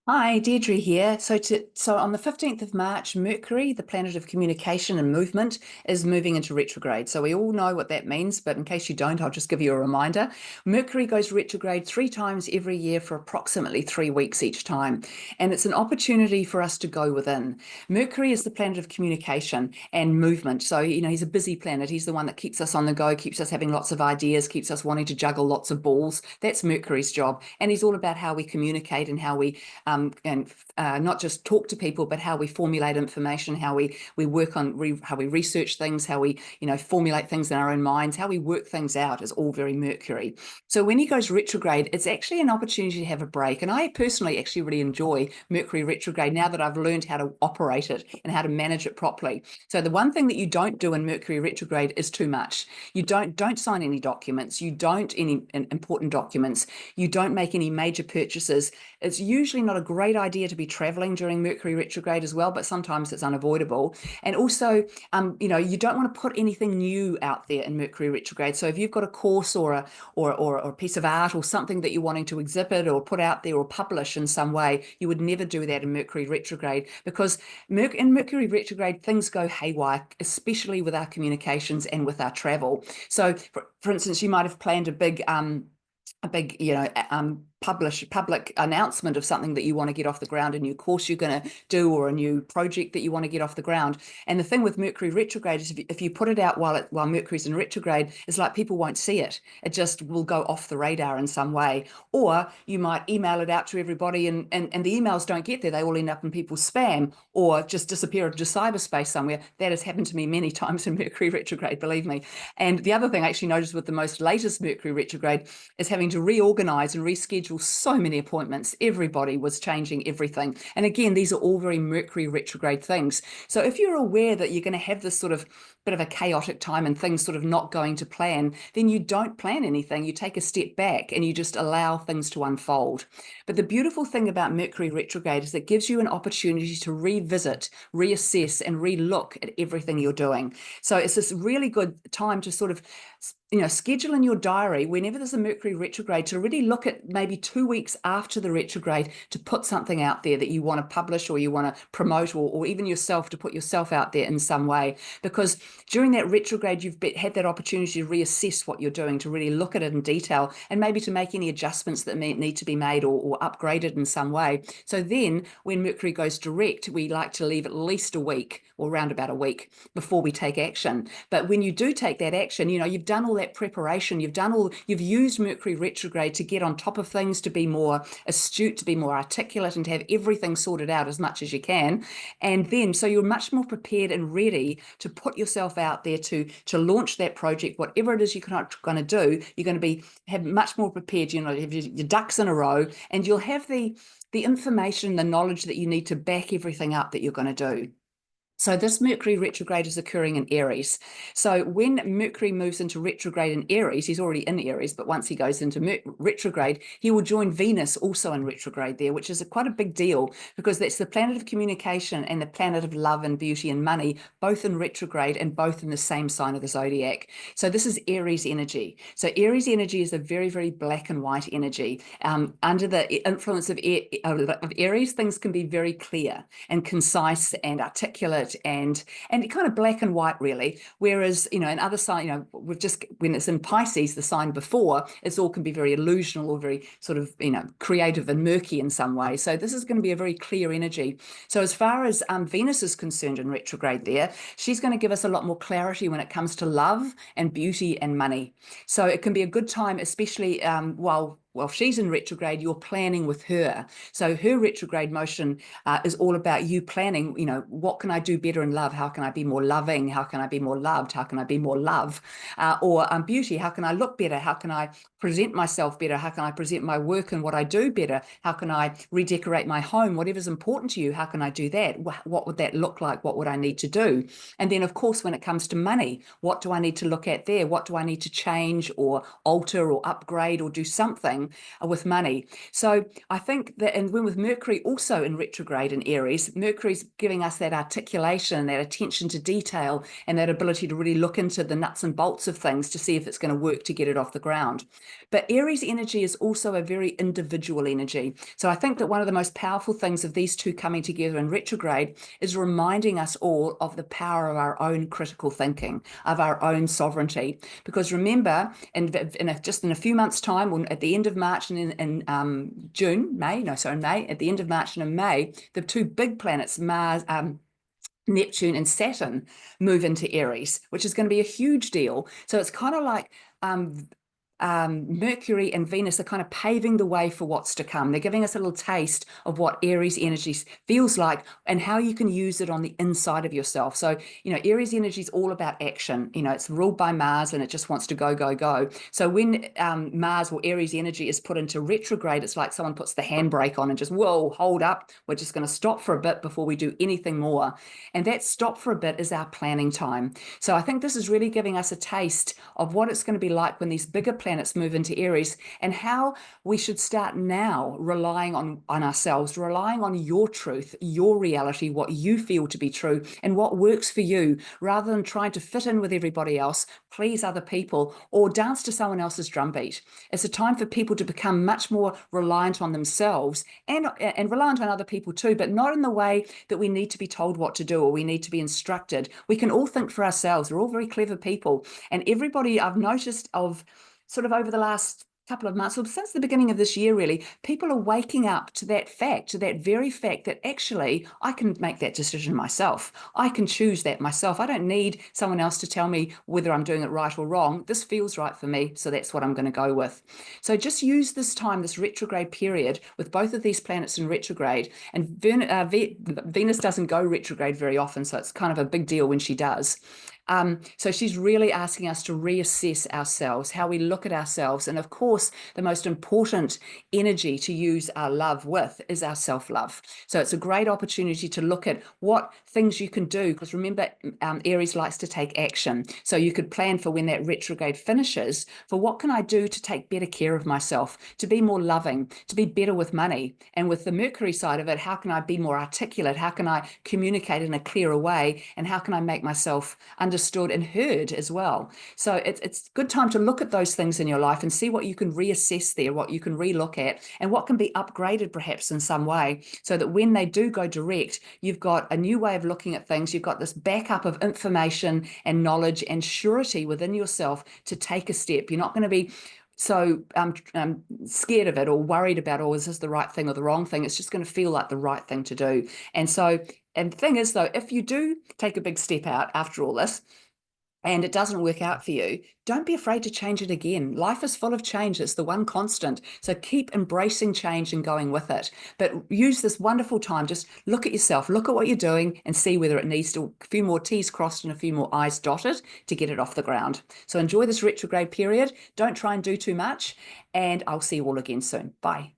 Hi, Deirdre here. So on the 15th of March, Mercury, the planet of communication and movement, is moving into retrograde. So we all know what that means, but in case you don't, I'll just give you a reminder. Mercury goes retrograde 3 times every year for approximately 3 weeks each time. And it's an opportunity for us to go within. Mercury is the planet of communication and movement. So, he's a busy planet. He's the one that keeps us on the go, keeps us having lots of ideas, keeps us wanting to juggle lots of balls. That's Mercury's job. And he's all about how we communicate and how we and not just talk to people, but how we formulate information, how we work on how we research things, how we formulate things in our own minds, how we work things out is all very Mercury. So when he goes retrograde, it's actually an opportunity to have a break. And I personally actually really enjoy Mercury retrograde now that I've learned how to operate it and how to manage it properly. So the one thing that you don't do in Mercury retrograde is too much. You don't sign any documents. You don't any important documents. You don't make any major purchases. It's usually not a great idea to be traveling during Mercury retrograde as well, but sometimes it's unavoidable. And also, you don't want to put anything new out there in Mercury retrograde. So if you've got a course or a piece of art or something that you're wanting to exhibit or put out there or publish in some way, you would never do that in Mercury retrograde because in Mercury retrograde, things go haywire, especially with our communications and with our travel. So, for instance, you might have planned a big public announcement of something that you want to get off the ground, a new course you're going to do or a new project that you want to get off the ground. And the thing with Mercury retrograde is if you put it out while Mercury's in retrograde, it's like people won't see it. It just will go off the radar in some way. Or you might email it out to everybody and the emails don't get there. They all end up in people's spam or just disappear into cyberspace somewhere. That has happened to me many times in Mercury retrograde, believe me. And the other thing I actually noticed with the most latest Mercury retrograde is having to reorganize and reschedule so many appointments. Everybody was changing everything. And again, these are all very Mercury retrograde things. So if you're aware that you're going to have this sort of bit of a chaotic time and things sort of not going to plan, then you don't plan anything. You take a step back and you just allow things to unfold. But the beautiful thing about Mercury retrograde is it gives you an opportunity to revisit, reassess, and relook at everything you're doing. So it's this really good time to sort of schedule in your diary whenever there's a Mercury retrograde to really look at maybe 2 weeks after the retrograde to put something out there that you want to publish or you want to promote or even yourself to put yourself out there in some way. Because during that retrograde, you've had that opportunity to reassess what you're doing, to really look at it in detail and maybe to make any adjustments that need to be made or upgraded in some way. So then when Mercury goes direct, we like to leave at least a week or around about a week before we take action. But when you do take that action, you've done all that preparation, you've used Mercury retrograde to get on top of things, to be more astute, to be more articulate, and to have everything sorted out as much as you can. And then so you're much more prepared and ready to put yourself out there to launch that project, whatever it is you're going to do. You're going to have much more prepared, have your ducks in a row, and you'll have the information, the knowledge that you need to back everything up that you're going to do. So this Mercury retrograde is occurring in Aries. So when Mercury moves into retrograde in Aries, he's already in Aries, but once he goes into retrograde, he will join Venus also in retrograde there, which is quite a big deal because that's the planet of communication and the planet of love and beauty and money, both in retrograde and both in the same sign of the zodiac. So this is Aries energy. So Aries energy is a very, very black and white energy. Under the influence of Aries, things can be very clear and concise and articulate and kind of black and white really, whereas in other sign when it's in Pisces, the sign before, it's all can be very illusional or very sort of creative and murky in some way. So this is going to be a very clear energy. So as far as Venus is concerned in retrograde there, she's going to give us a lot more clarity when it comes to love and beauty and money. So it can be a good time, especially while she's in retrograde, you're planning with her. So her retrograde motion is all about you planning, what can I do better in love? How can I be more loving? How can I be more loved? How can I be more love? Or beauty, how can I look better? How can I present myself better? How can I present my work and what I do better? How can I redecorate my home? Whatever's important to you, how can I do that? What would that look like? What would I need to do? And then, of course, when it comes to money, what do I need to look at there? What do I need to change or alter or upgrade or do something with money? So I think that, and when with Mercury also in retrograde in Aries, Mercury's giving us that articulation, that attention to detail, and that ability to really look into the nuts and bolts of things to see if it's going to work to get it off the ground. But Aries energy is also a very individual energy. So I think that one of the most powerful things of these two coming together in retrograde is reminding us all of the power of our own critical thinking, of our own sovereignty. Because remember, just in a few months' time, at the end of March and in May, at the end of March and in May, the two big planets, Mars, Neptune and Saturn, move into Aries, which is going to be a huge deal. So it's kind of like Mercury and Venus are kind of paving the way for what's to come. They're giving us a little taste of what Aries energy feels like and how you can use it on the inside of yourself. So, Aries energy is all about action. It's ruled by Mars and it just wants to go, go, go. So when Mars or Aries energy is put into retrograde, it's like someone puts the handbrake on and just, whoa, hold up. We're just going to stop for a bit before we do anything more. And that stop for a bit is our planning time. So I think this is really giving us a taste of what it's going to be like when these bigger planets move into Aries, and how we should start now relying on ourselves, relying on your truth, your reality, what you feel to be true and what works for you, rather than trying to fit in with everybody else, please other people, or dance to someone else's drumbeat. It's a time for people to become much more reliant on themselves and reliant on other people too, but not in the way that we need to be told what to do or we need to be instructed. We can all think for ourselves. We're all very clever people, and everybody I've noticed sort of over the last couple of months, or since the beginning of this year, really, people are waking up to that fact, to that very fact that actually I can make that decision myself. I can choose that myself. I don't need someone else to tell me whether I'm doing it right or wrong. This feels right for me, so that's what I'm going to go with. So just use this time, this retrograde period, with both of these planets in retrograde. And Venus doesn't go retrograde very often, so it's kind of a big deal when she does. So she's really asking us to reassess ourselves, how we look at ourselves. And of course, the most important energy to use our love with is our self-love. So it's a great opportunity to look at what things you can do, because remember, Aries likes to take action. So you could plan for when that retrograde finishes, for what can I do to take better care of myself, to be more loving, to be better with money. And with the Mercury side of it, how can I be more articulate? How can I communicate in a clearer way? And how can I make myself understood and heard as well? So it's a good time to look at those things in your life and see what you can reassess there, what you can relook at, and what can be upgraded perhaps in some way, so that when they do go direct, you've got a new way of looking at things. You've got this backup of information and knowledge and surety within yourself to take a step. You're not going to be so scared of it or worried about, oh, is this the right thing or the wrong thing? It's just going to feel like the right thing to do. And the thing is, though, if you do take a big step out after all this, and it doesn't work out for you, don't be afraid to change it again. Life is full of change. It's the one constant. So keep embracing change and going with it. But use this wonderful time. Just look at yourself, look at what you're doing, and see whether it needs a few more T's crossed and a few more I's dotted to get it off the ground. So enjoy this retrograde period. Don't try and do too much. And I'll see you all again soon. Bye.